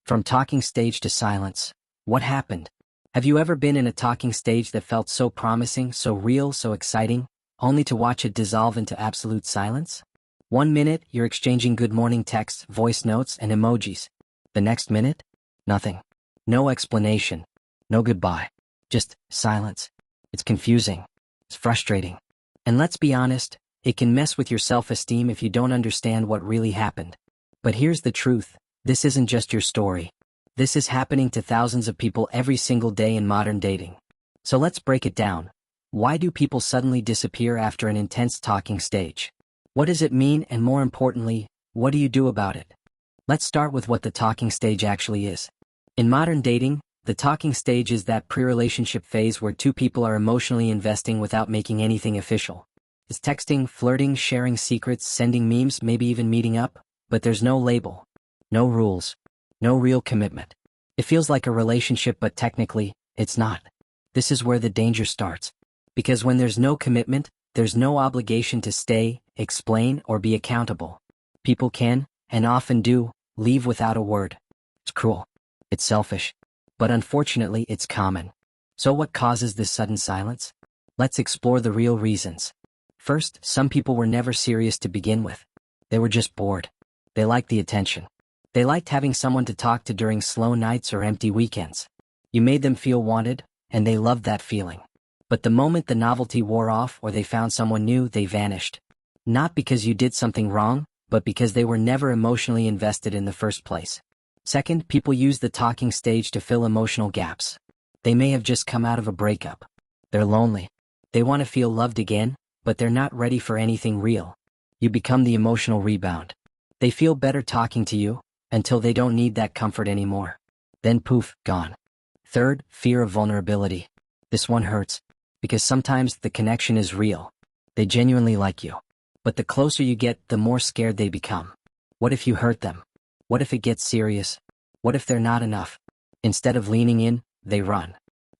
From talking stage to silence. What happened? Have you ever been in a talking stage that felt so promising, so real, so exciting, only to watch it dissolve into absolute silence? 1 minute, you're exchanging good morning texts, voice notes, and emojis. The next minute? Nothing. No explanation. No goodbye. Just silence. It's confusing. It's frustrating. And let's be honest, it can mess with your self-esteem if you don't understand what really happened. But here's the truth. This isn't just your story. This is happening to thousands of people every single day in modern dating. So let's break it down. Why do people suddenly disappear after an intense talking stage? What does it mean, and more importantly, what do you do about it? Let's start with what the talking stage actually is. In modern dating, the talking stage is that pre-relationship phase where two people are emotionally investing without making anything official. It's texting, flirting, sharing secrets, sending memes, maybe even meeting up, but there's no label. No rules. No real commitment. It feels like a relationship, but technically, it's not. This is where the danger starts. Because when there's no commitment, there's no obligation to stay, explain, or be accountable. People can, and often do, leave without a word. It's cruel. It's selfish. But unfortunately, it's common. So what causes this sudden silence? Let's explore the real reasons. First, some people were never serious to begin with. They were just bored. They liked the attention. They liked having someone to talk to during slow nights or empty weekends. You made them feel wanted, and they loved that feeling. But the moment the novelty wore off or they found someone new, they vanished. Not because you did something wrong, but because they were never emotionally invested in the first place. Second, people use the talking stage to fill emotional gaps. They may have just come out of a breakup. They're lonely. They want to feel loved again, but they're not ready for anything real. You become the emotional rebound. They feel better talking to you, until they don't need that comfort anymore. Then poof, gone. Third, fear of vulnerability. This one hurts, because sometimes the connection is real. They genuinely like you. But the closer you get, the more scared they become. What if you hurt them? What if it gets serious? What if they're not enough? Instead of leaning in, they run.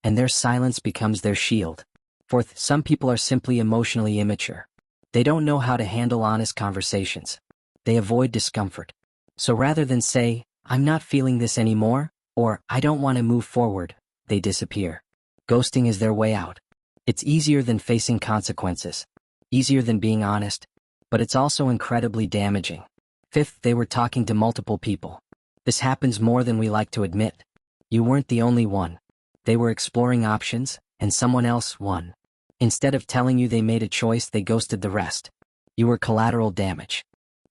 And their silence becomes their shield. Fourth, some people are simply emotionally immature. They don't know how to handle honest conversations. They avoid discomfort. So rather than say, I'm not feeling this anymore, or I don't want to move forward, they disappear. Ghosting is their way out. It's easier than facing consequences. Easier than being honest. But it's also incredibly damaging. Fifth, they were talking to multiple people. This happens more than we like to admit. You weren't the only one. They were exploring options, and someone else won. Instead of telling you they made a choice, they ghosted the rest. You were collateral damage.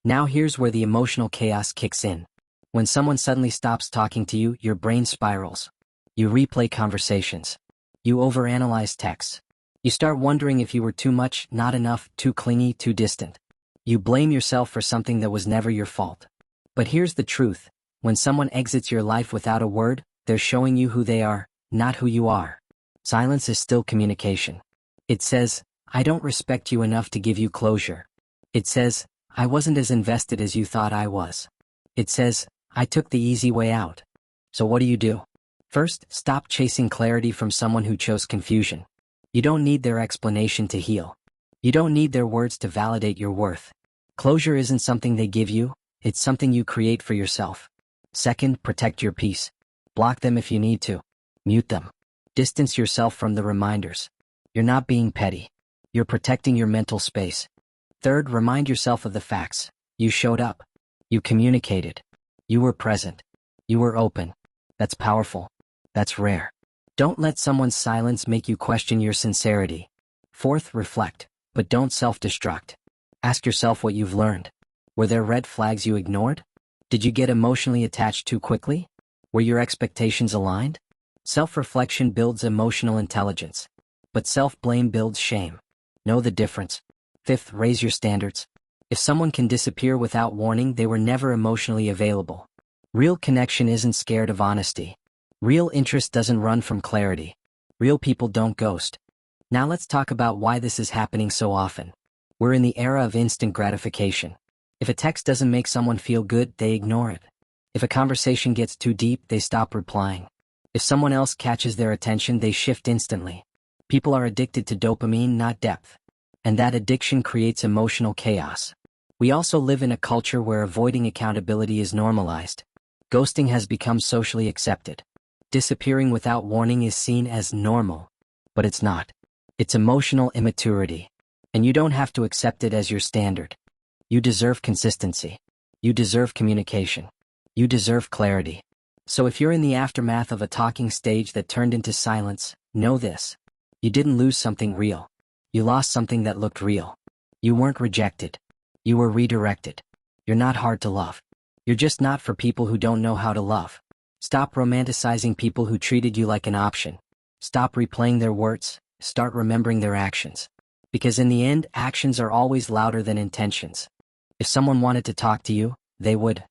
Now here's where the emotional chaos kicks in. When someone suddenly stops talking to you, your brain spirals. You replay conversations. You overanalyze texts. You start wondering if you were too much, not enough, too clingy, too distant. You blame yourself for something that was never your fault. But here's the truth. When someone exits your life without a word, they're showing you who they are, not who you are. Silence is still communication. It says, I don't respect you enough to give you closure. It says, I wasn't as invested as you thought I was. It says, I took the easy way out. So what do? First, stop chasing clarity from someone who chose confusion. You don't need their explanation to heal. You don't need their words to validate your worth. Closure isn't something they give you, it's something you create for yourself. Second, protect your peace. Block them if you need to. Mute them. Distance yourself from the reminders. You're not being petty. You're protecting your mental space. Third, remind yourself of the facts. You showed up. You communicated. You were present. You were open. That's powerful. That's rare. Don't let someone's silence make you question your sincerity. Fourth, reflect, but don't self-destruct. Ask yourself what you've learned. Were there red flags you ignored? Did you get emotionally attached too quickly? Were your expectations aligned? Self-reflection builds emotional intelligence. But self-blame builds shame. Know the difference. Fifth, raise your standards. If someone can disappear without warning, they were never emotionally available. Real connection isn't scared of honesty. Real interest doesn't run from clarity. Real people don't ghost. Now let's talk about why this is happening so often. We're in the era of instant gratification. If a text doesn't make someone feel good, they ignore it. If a conversation gets too deep, they stop replying. If someone else catches their attention, they shift instantly. People are addicted to dopamine, not depth. And that addiction creates emotional chaos. We also live in a culture where avoiding accountability is normalized. Ghosting has become socially accepted. Disappearing without warning is seen as normal. But it's not. It's emotional immaturity. And you don't have to accept it as your standard. You deserve consistency. You deserve communication. You deserve clarity. So if you're in the aftermath of a talking stage that turned into silence, know this. You didn't lose something real. You lost something that looked real. You weren't rejected. You were redirected. You're not hard to love. You're just not for people who don't know how to love. Stop romanticizing people who treated you like an option. Stop replaying their words. Start remembering their actions. Because in the end, actions are always louder than intentions. If someone wanted to talk to you, they would.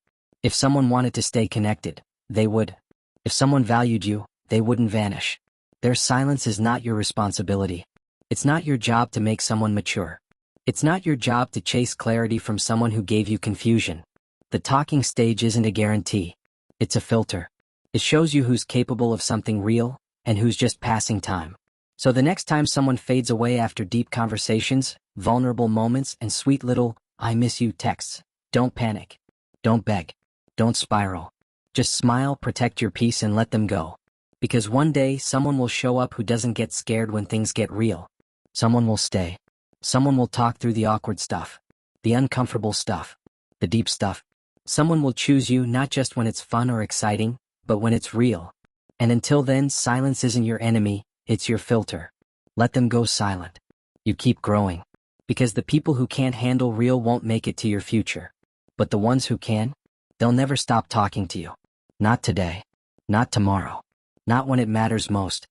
If someone wanted to stay connected, they would. If someone valued you, they wouldn't vanish. Their silence is not your responsibility. It's not your job to make someone mature. It's not your job to chase clarity from someone who gave you confusion. The talking stage isn't a guarantee. It's a filter. It shows you who's capable of something real and who's just passing time. So the next time someone fades away after deep conversations, vulnerable moments, and sweet little "I miss you" texts, don't panic. Don't beg. Don't spiral. Just smile, protect your peace, and let them go. Because one day, someone will show up who doesn't get scared when things get real. Someone will stay. Someone will talk through the awkward stuff, the uncomfortable stuff, the deep stuff. Someone will choose you not just when it's fun or exciting, but when it's real. And until then, silence isn't your enemy, it's your filter. Let them go silent. You keep growing. Because the people who can't handle real won't make it to your future. But the ones who can, they'll never stop talking to you. Not today. Not tomorrow. Not when it matters most.